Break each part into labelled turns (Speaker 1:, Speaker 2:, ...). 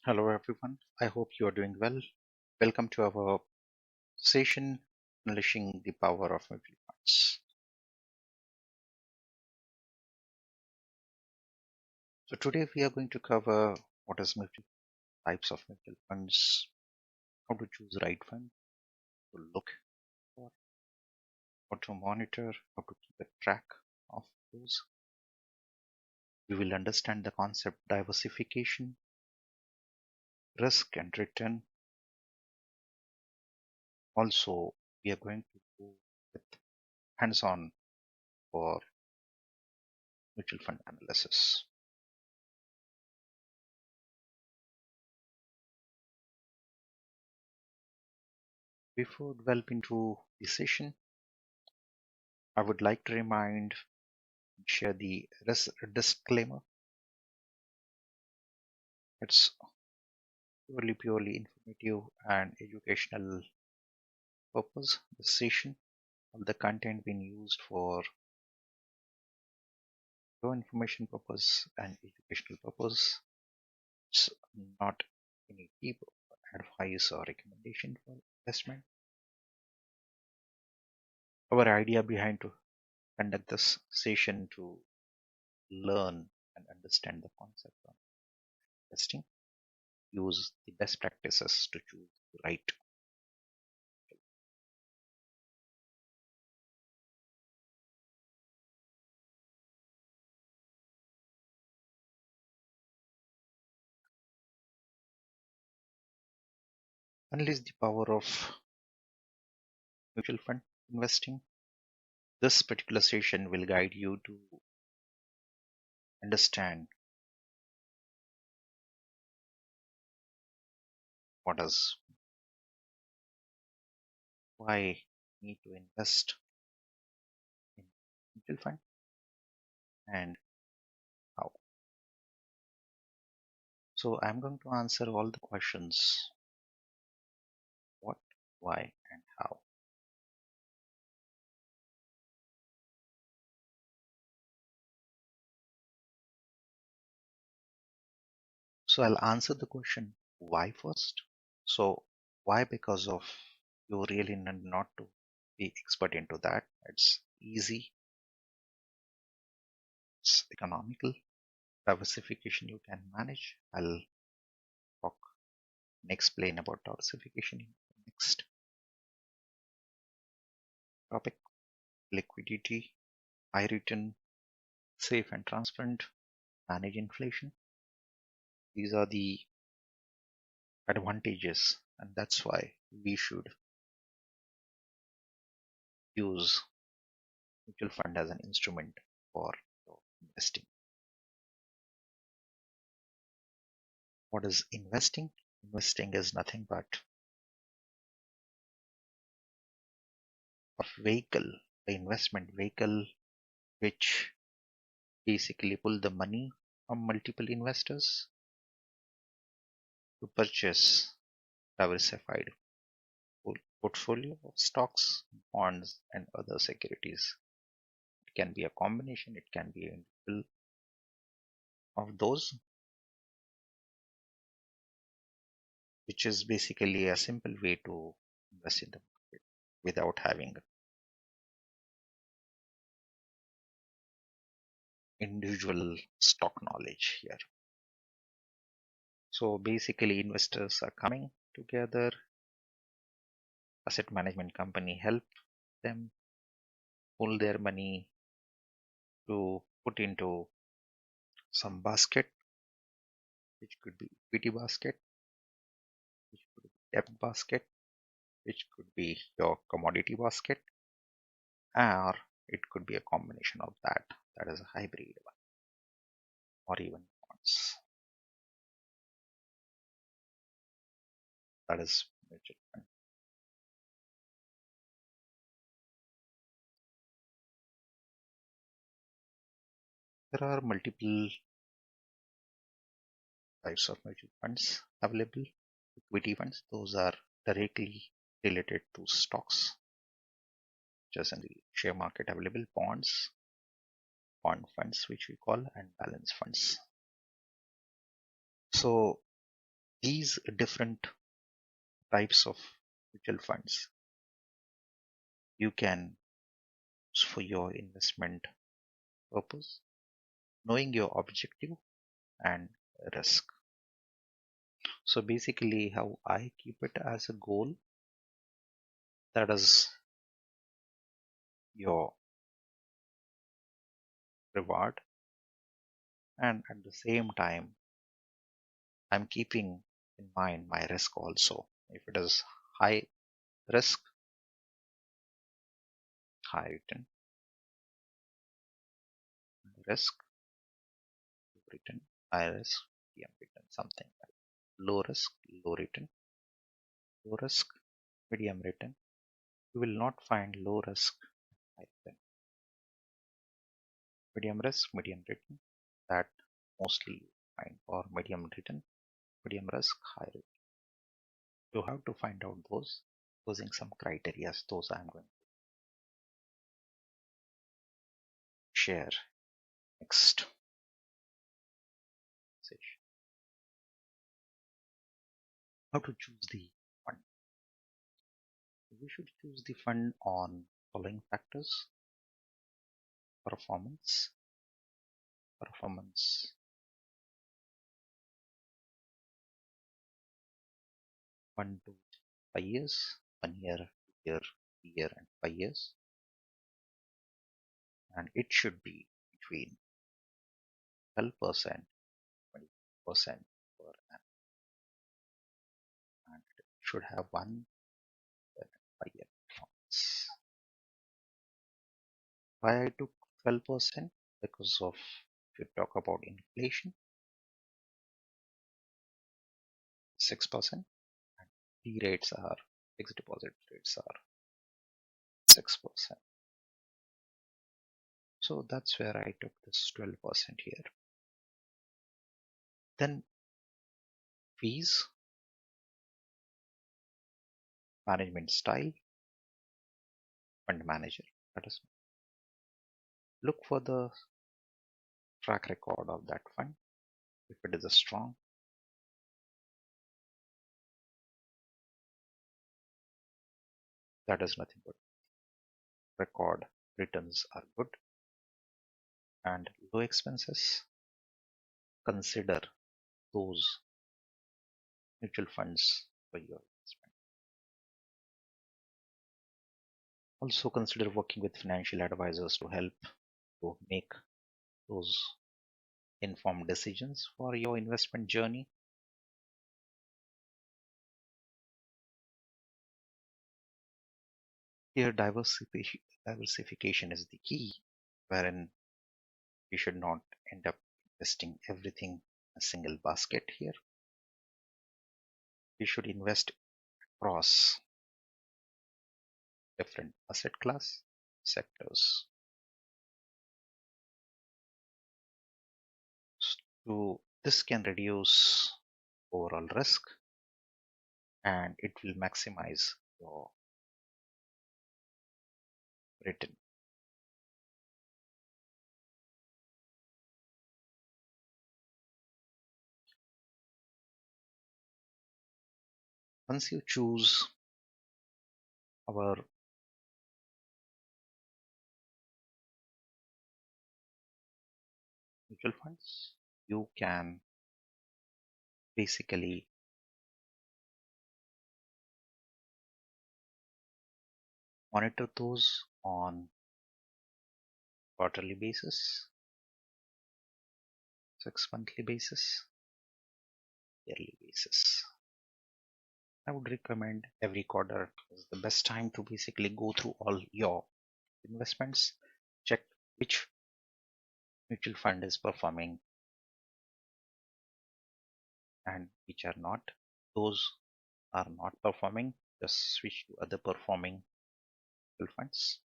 Speaker 1: Hello everyone, I hope you are doing well. Welcome to our session Unleashing the Power of Mutual Funds. So today we are going to cover what is mutual types of mutual funds, how to choose right fund, to look for, how to monitor, how to keep a track of those. We will understand the concept diversification, risk and return. Also, we are going to go with hands-on for mutual fund analysis. Before delving into the session, I would like to share the disclaimer. It's purely informative and educational purpose. The session, all the content being used for your information purpose and educational purpose. It's not any deep advice or recommendation for investment. Our idea behind to conduct this session to learn and understand the concept of investing, use the best practices to choose the right. Unleash the power of mutual fund investing. This particular session will guide you to understand what is, why you need to invest in mutual fund and how. So I'm going to answer all the questions: what, why, and how. So I'll answer the question why first. So why? Because of you really need not to be expert into that. It's easy, it's economical. Diversification you can manage. I'll talk and explain about diversification in the next topic. Liquidity, high return, safe and transparent, manage inflation. These are the advantages, and that's why we should use mutual fund as an instrument for investing. What is investing? Investing is nothing but a vehicle, the investment vehicle, which basically pull the money from multiple investors to purchase diversified portfolio of stocks, bonds, and other securities. It can be a combination, it can be individual of those, which is basically a simple way to invest in the market without having individual stock knowledge here. So basically, investors are coming together, asset management company help them pull their money to put into some basket, which could be equity basket, which could be debt basket, which could be your commodity basket, or it could be a combination of that. That is a hybrid one, or even bonds. That is mutual fund. There are multiple types of mutual funds available. Equity funds, those are directly related to stocks, just in the share market available. Bonds, bond funds, which we call, and balance funds. So These different types of mutual funds you can use for your investment purpose, knowing your objective and risk. So basically, how I keep it as a goal, that is your reward, and at the same time, I'm keeping in mind my risk also. If it is high risk, high return, risk, return, high risk, medium return, something like low risk, low return, low risk, medium return. You will not find low risk, high return. Medium risk, medium return, that mostly you find, or medium return, medium risk, high return. You have to find out those using some criteria. Those I'm going to share next session. How to choose the fund. We should choose the fund on following factors: performance, performance 1 to 5 years, 1 year, 2 year, 3 year, and 5 years, and it should be between 12%, 20% per annum, and it should have 1 5 year performance. Why I took 12%? Because of, if you talk about inflation, 6%, and the rates are, fixed deposit rates are 6%. So that's where I took this 12% here. Then fees, management style, fund manager. Let us look for the track record of that fund. If it is a strong, that is nothing but record, returns are good, and low expenses. Consider those mutual funds for your investment. Also consider working with financial advisors to help to make those informed decisions for your investment journey. Here, diversification is the key, wherein you should not end up investing everything in a single basket here. You should invest across different asset class sectors. So this can reduce overall risk and it will maximize your return. Once you choose our mutual funds, you can basically monitor those on quarterly basis, 6 monthly basis, yearly basis. I would recommend every quarter is the best time to basically go through all your investments, check which mutual fund is performing and which are not. Those are not performing, just switch to other performing mutual funds.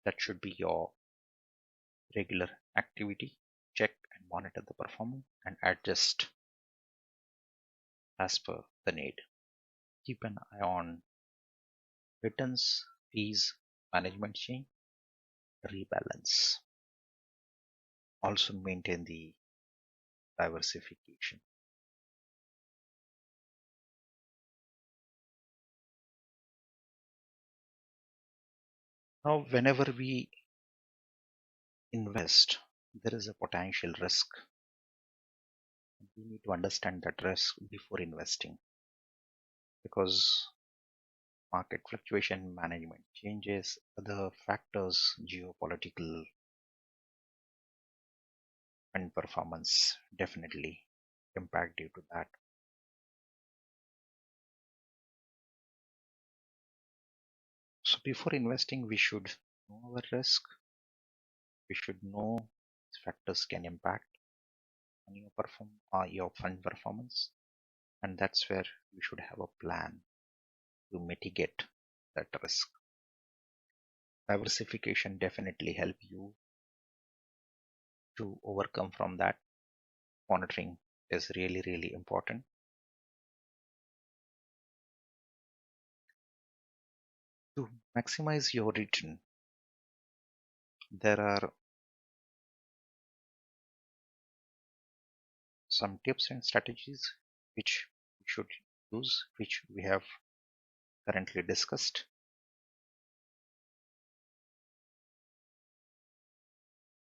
Speaker 1: That should be your regular activity. Check and monitor the performance and adjust as per the need. Keep an eye on returns, fees, management change, rebalance. Also maintain the diversification. Now, whenever we invest, there is a potential risk. We need to understand that risk before investing, because market fluctuation, management changes, other factors, geopolitical and performance definitely impact due to that. So before investing, we should know our risk. We should know these factors can impact on your fund performance, and that's where you should have a plan to mitigate that risk. Diversification definitely help you to overcome from that. Monitoring is really, really important. To maximize your return, there are some tips and strategies which we should use, which we have currently discussed.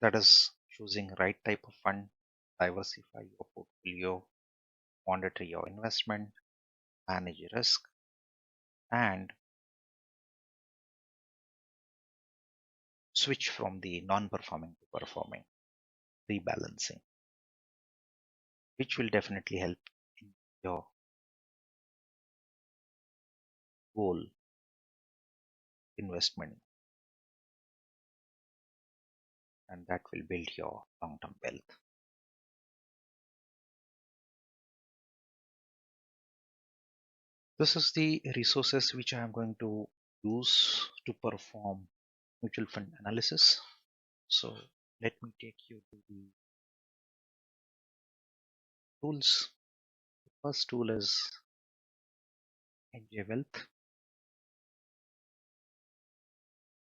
Speaker 1: That is choosing right type of fund, diversify your portfolio, monitor your investment, manage risk, and switch from the non-performing to performing, rebalancing, which will definitely help in your goal investment, and that will build your long-term wealth. This is the resources which I am going to use to perform mutual fund analysis. So let me take you to the tools. The first tool is NJ Wealth.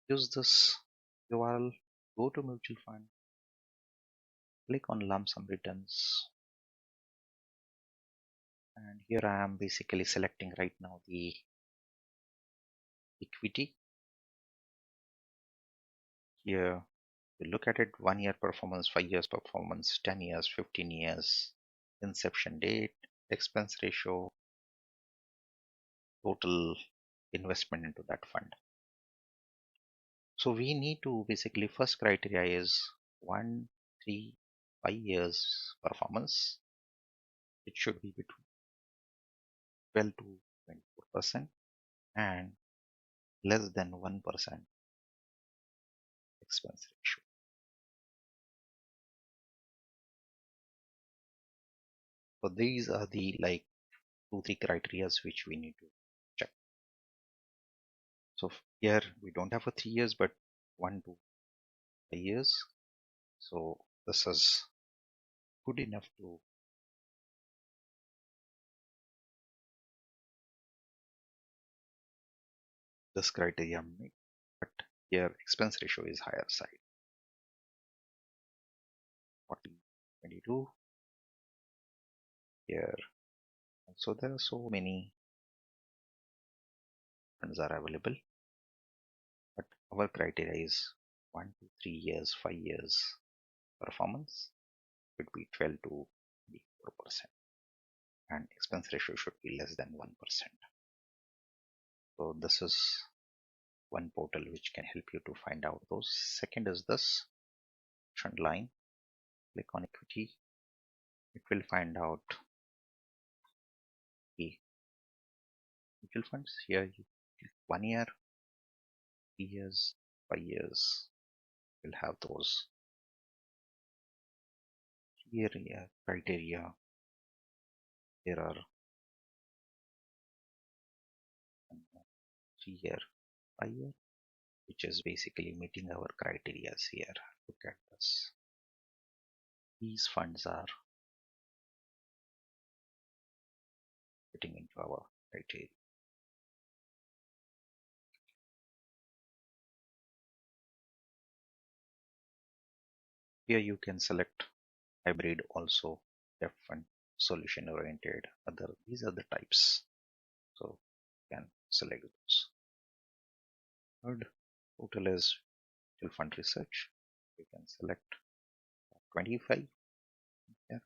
Speaker 1: Use this URL, go to mutual fund, click on lump sum returns, and here I am basically selecting right now the equity. Here you look at it: 1 year performance, 5 years performance, 10 years, 15 years, inception date, expense ratio, total investment into that fund. So we need to basically, first criteria is 1, 3, 5 years performance. It should be between 12 to 24% and less than 1% expense ratio. So these are the like 2-3 criterias which we need to check. So here we don't have a 3 years, but 1 to 5 years. So this is good enough to this criteria meet, but here expense ratio is higher side, 40, 22. Here also there are so many funds are available, but our criteria is 1 to 3 years, 5 years performance should be 12 to 24%, and expense ratio should be less than 1%. So this is one portal which can help you to find out those. Second is this trend line. Click on equity. It will find out the mutual funds. Here you click 1 year, 3 years, 5 years. You'll have those criteria. There are 3 year, 5 year, which is basically meeting our criteria here. Look at this. These funds are fitting into our criteria. Here you can select hybrid also, depth fund, solution oriented, other. These are the types. So you can select those. Third, Total is mutual fund research. You can select 25 here.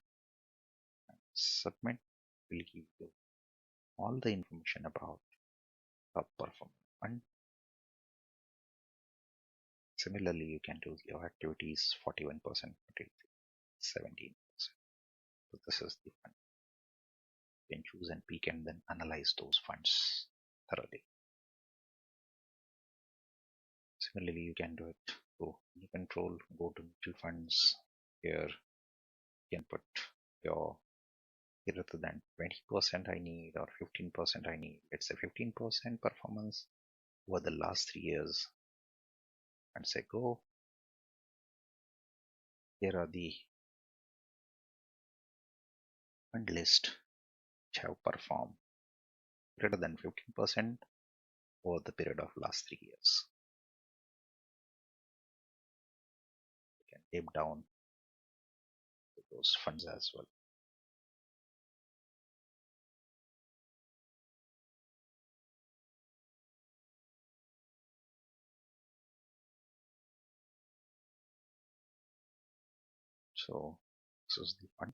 Speaker 1: Submit will give you all the information about top performing fund. Similarly, you can do your activities 41%, 17%. So this is the fund. You can choose and pick and then analyze those funds thoroughly. Similarly, you can do it through any control, go to mutual funds. Here you can put your greater than 20% I need or 15% I need. Let's say 15% performance over the last 3 years and say go. Here are the fund list which have performed greater than 15% over the period of last 3 years. You can tape down to those funds as well. So this is the fund.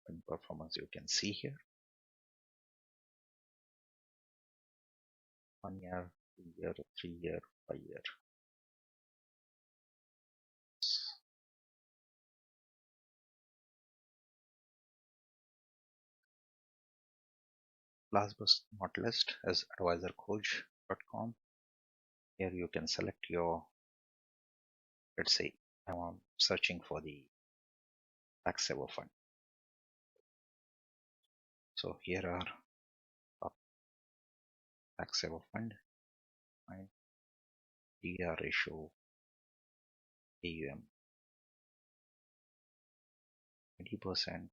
Speaker 1: Fund performance you can see here. 1 year, 2 year, 3 year, 5 year. Last but not least is advisorcoach.com. Here you can select your, let's say I'm searching for the tax saver fund. So here are tax saver fund, and DR ratio, AUM 20%,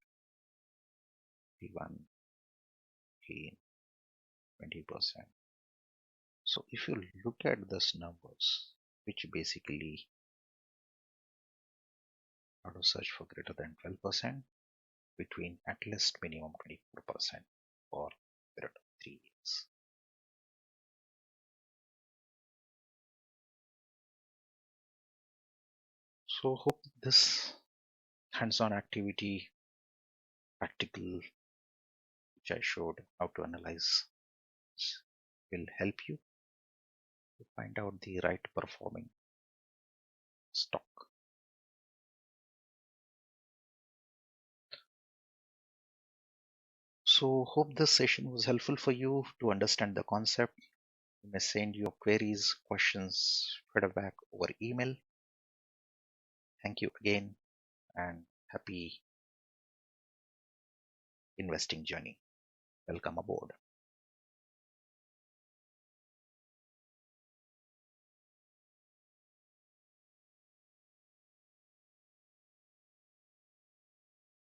Speaker 1: 31, 20%. So if you look at these numbers, which basically auto search for greater than 12%, between at least minimum 24% for a period of 3 years. So hope this hands-on activity, practical, which I showed how to analyze, will help you to find out the right performing stock. So hope this session was helpful for you to understand the concept. You may send your queries, questions, feedback over email. Thank you again and happy investing journey. Welcome aboard.